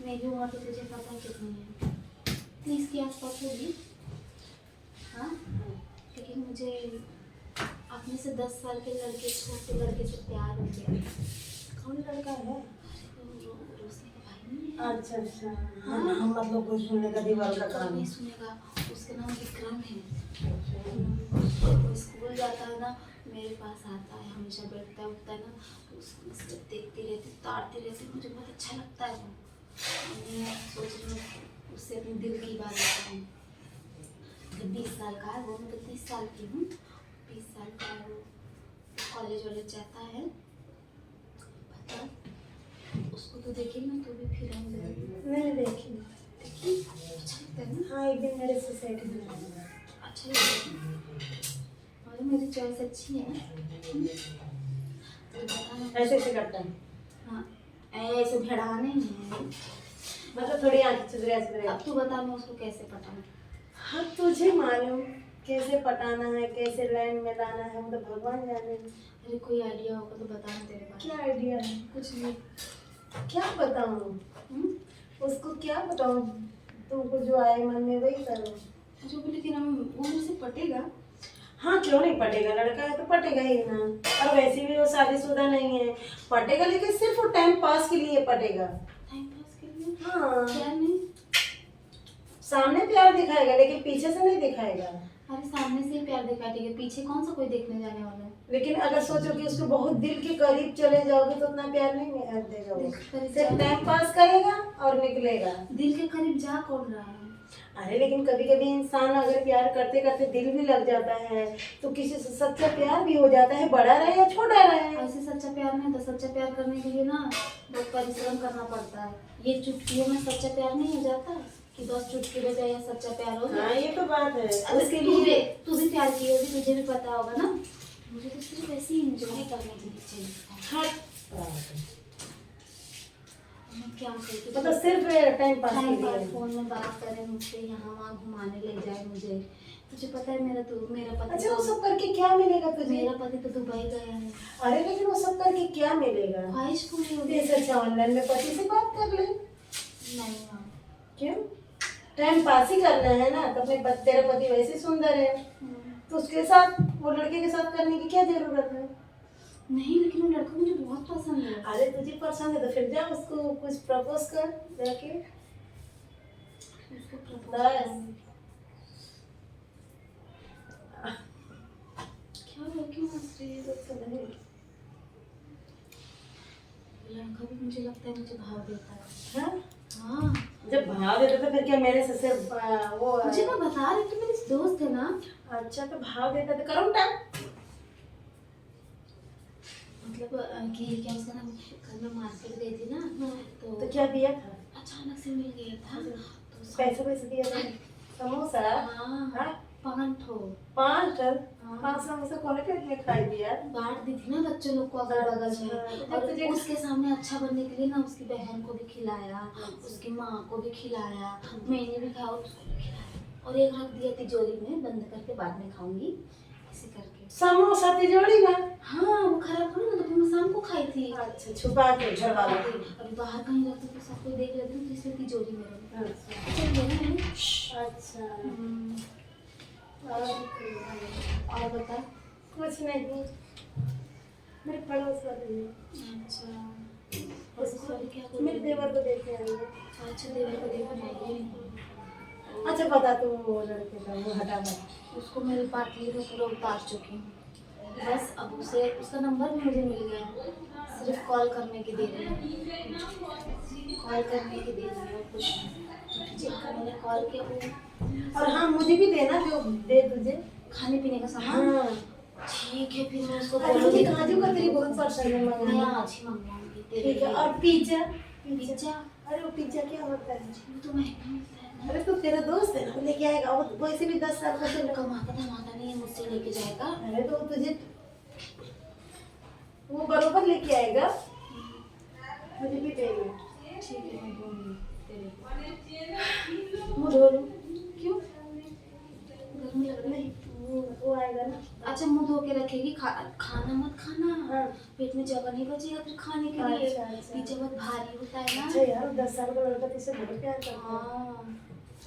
मेरी उम्र तो तुझे पता है कितनी है, 30 के आसपास होगी। हाँ, लेकिन मुझे अपने से 10 साल के लड़के, छोटे लड़के से प्यार हो गया। कौन लड़का है? रोशनी का भाई नहीं है? अच्छा अच्छा। हाँ, हम मतलब कुछ सुनने का दीवार का काम नहीं है। सुनेगा। उसका नाम विक्रम है। अच्छा। वो स्कूल जाता है ना, मेरे पास आता है, हमेशा बैठता है, उठता है ना, तो उसको देखती रहती, ताड़ती रहती, मुझे बहुत अच्छा लगता है वो। मैं सोच रही हूँ उससे अपने दिल की बात बताऊँ। 20 साल का है वो, मैं तो 30 साल की हूँ। 20 साल का है वो, कॉलेज वॉलेज जाता है। पता उसको तो देखेगी ना तो भी फिर हम मैंने देखी। देखी, अच्छा लगता है ना। हाँ, एक दिन मेरे सोसाइटी में आया। अच्छा लगता है और मेरी चॉइस अच्छी है ना। तो बताना ऐसे ऐसे करता है। हाँ, ऐसे भिड़ाने हैं। मतलब थोड़ी आँखें चुदरे चुदरे। अब तू बता मैं उसको कैसे पटाऊँ। हाँ, तुझे मालूम कैसे पटाना है, कैसे लाइन में लाना है, वो तो भगवान जाने। अरे कोई आइडिया होगा तो बता ना, तेरे पास क्या आइडिया है? कुछ नहीं। क्या बताऊँ उसको, क्या बताऊँ? तुमको जो आए मन में वही करो। जो भी, लेकिन हम वो मुझसे पटेगा। हाँ, क्यों नहीं पटेगा? लड़का है तो पटेगा ही ना। और वैसे भी वो शादीशुदा नहीं है, पटेगा, लेकिन सिर्फ वो टाइम पास के लिए पटेगा। टाइम पास के लिए? हाँ, प्यार नहीं? सामने प्यार दिखाएगा लेकिन पीछे से नहीं दिखाएगा। अरे सामने से ही प्यार दिखा, ठीक है, पीछे कौन सा कोई देखने जाने वाला है। लेकिन अगर सोचो कि उसको बहुत दिल के करीब चले जाओगे तो उतना प्यार नहीं देगा वो। दिल के करीब सिर्फ जा, टाइम पास करेगा और निकलेगा। दिल के करीब जा कौन रहा है। अरे लेकिन कभी कभी इंसान अगर प्यार करते करते दिल भी लग जाता है तो किसी से सच्चा प्यार भी हो जाता है, बड़ा रहे या छोटा रहे। ऐसे सच्चा प्यार नहीं था। सच्चा प्यार करने के लिए ना बहुत परिश्रम करना पड़ता है। ये चुटकियों में सच्चा प्यार नहीं हो जाता कि 10 चुटकी बजाय या सच्चा प्यार हो गया। हाँ, ये तो बात है। उसके उसके लिए लिए तू भी प्यार की होगी, तुझे भी पता होगा ना। मुझे तो सिर्फ ऐसे ही इंजॉय करने के लिए चाहिए था। हाँ, मैं क्या कहती मतलब सिर्फ टाइम पास के टाइम लिए। पास, फोन में बात करे मुझसे, यहाँ वहाँ घुमाने ले जाए मुझे। तुझे पता है मेरा पति अच्छा, वो तो सब करके क्या मिलेगा तुझे? मेरा पति तो दुबई गया है। अरे लेकिन वो सब करके क्या मिलेगा? ख्वाहिश पूरी होगी। इससे अच्छा ऑनलाइन में पति से बात कर ले। नहीं माँ। क्यों? टाइम पास ही करना है ना, तो अपने तेरा पति वैसे सुंदर है तो उसके साथ, वो लड़के के साथ करने की क्या जरूरत है? नहीं, लेकिन वो लड़का मुझे बहुत पसंद है। अरे तुझे पसंद है तो फिर जा उसको कुछ प्रपोज कर जाके। उसको प्रपोज बस। क्या हुआ, क्यों हंस रही है। लड़का भी मुझे लगता है मुझे भाव देता है। हाँ? हाँ, जब भाव देता तो फिर क्या मेरे से सिर्फ वो मुझे मैं बता रही थी, मेरी दोस्त है ना। अच्छा, तो भाव देता तो करो टाइम। मतलब कि क्या उसका नाम, कल मैं मार्केट गई थी ना, तो क्या दिया था? अचानक से मिल गया था तो पैसे पैसे दिया था? समोसा? हाँ, हाँ? 5 ठो। 5 हाँ। 5 समोसा कौन पेट में खाई दिया? बांट दी थी ना बच्चों लोग को अगल बगल अच्छा, में। तो और तुझे उसके सामने अच्छा बनने के लिए ना उसकी बहन को भी खिलाया, उसकी माँ को भी खिलाया, मैंने भी खाया, उसको भी खिलाया, और एक रख दिया तिजोरी में बंद करके, बाद में खाऊंगी ऐसे करके। समोसा तिजोरी में? हाँ, वो खराब थोड़ी ना, तो फिर मैं शाम को खाई थी। अच्छा, छुपा के घर वालों को। अभी बाहर कहीं रहती तो सब कोई देख लेते ना, तो इसलिए तिजोरी में रखी। अच्छा। चल गया ना मैंने। अच्छा। और बता। कुछ नहीं, मेरे पड़ोस वाले हैं। अच्छा, उसको वाले क्या बोल मेरे रहे हैं? देवर को देखने आई है। अच्छा, देवर को देखने आई है। अच्छा, बता तू वो लड़के का, वो हटा मत। उसको मेरी पार्टी में पूरा उतार चुकी हूँ। बस अब उसे, उसका नंबर भी मुझे मिल गया, सिर्फ कॉल करने की देरी है। कॉल करने की देरी है, कुछ नहीं। जिनका मैंने कॉल किया वो। और हाँ, मुझे भी देना जो दे तुझे। खाने पीने का सामान। हाँ। ठीक है, फिर मैं उसको अरे मुझे बोलूँगी। काजू कतरी बहुत पसंद है, मैं मंगाना। आज ही मंगवाऊंगी तेरे ठीक है। लिए। और पिज्जा? पिज्जा? अरे वो पिज्जा क्या होता है? वो तो महंगा मिलता है ना। अरे तो तेरा दोस्त है ना, वो लेके आएगा, वो वैसे भी 10 साल का वो तो। कमाता धमाता नहीं है, मुझसे लेके जाएगा। अरे तो तुझे वो बरोबर लेके आएगा, मुझे भी देगा। ठीक है, मैं बोलूँगी तेरे को। वो धो लूं? क्यों? गर्मी लग रही है। नहीं, वो आएगा ना। अच्छा मुंह धो के रखेगी, खाना मत खाना, हाँ। पेट में जगह नहीं बचेगा फिर खाने के लिए। अच्छा, अच्छा। पीछे बहुत भारी होता है ना। अच्छा यार 10 साल का लड़का तो इसे बहुत प्यार करता है। हाँ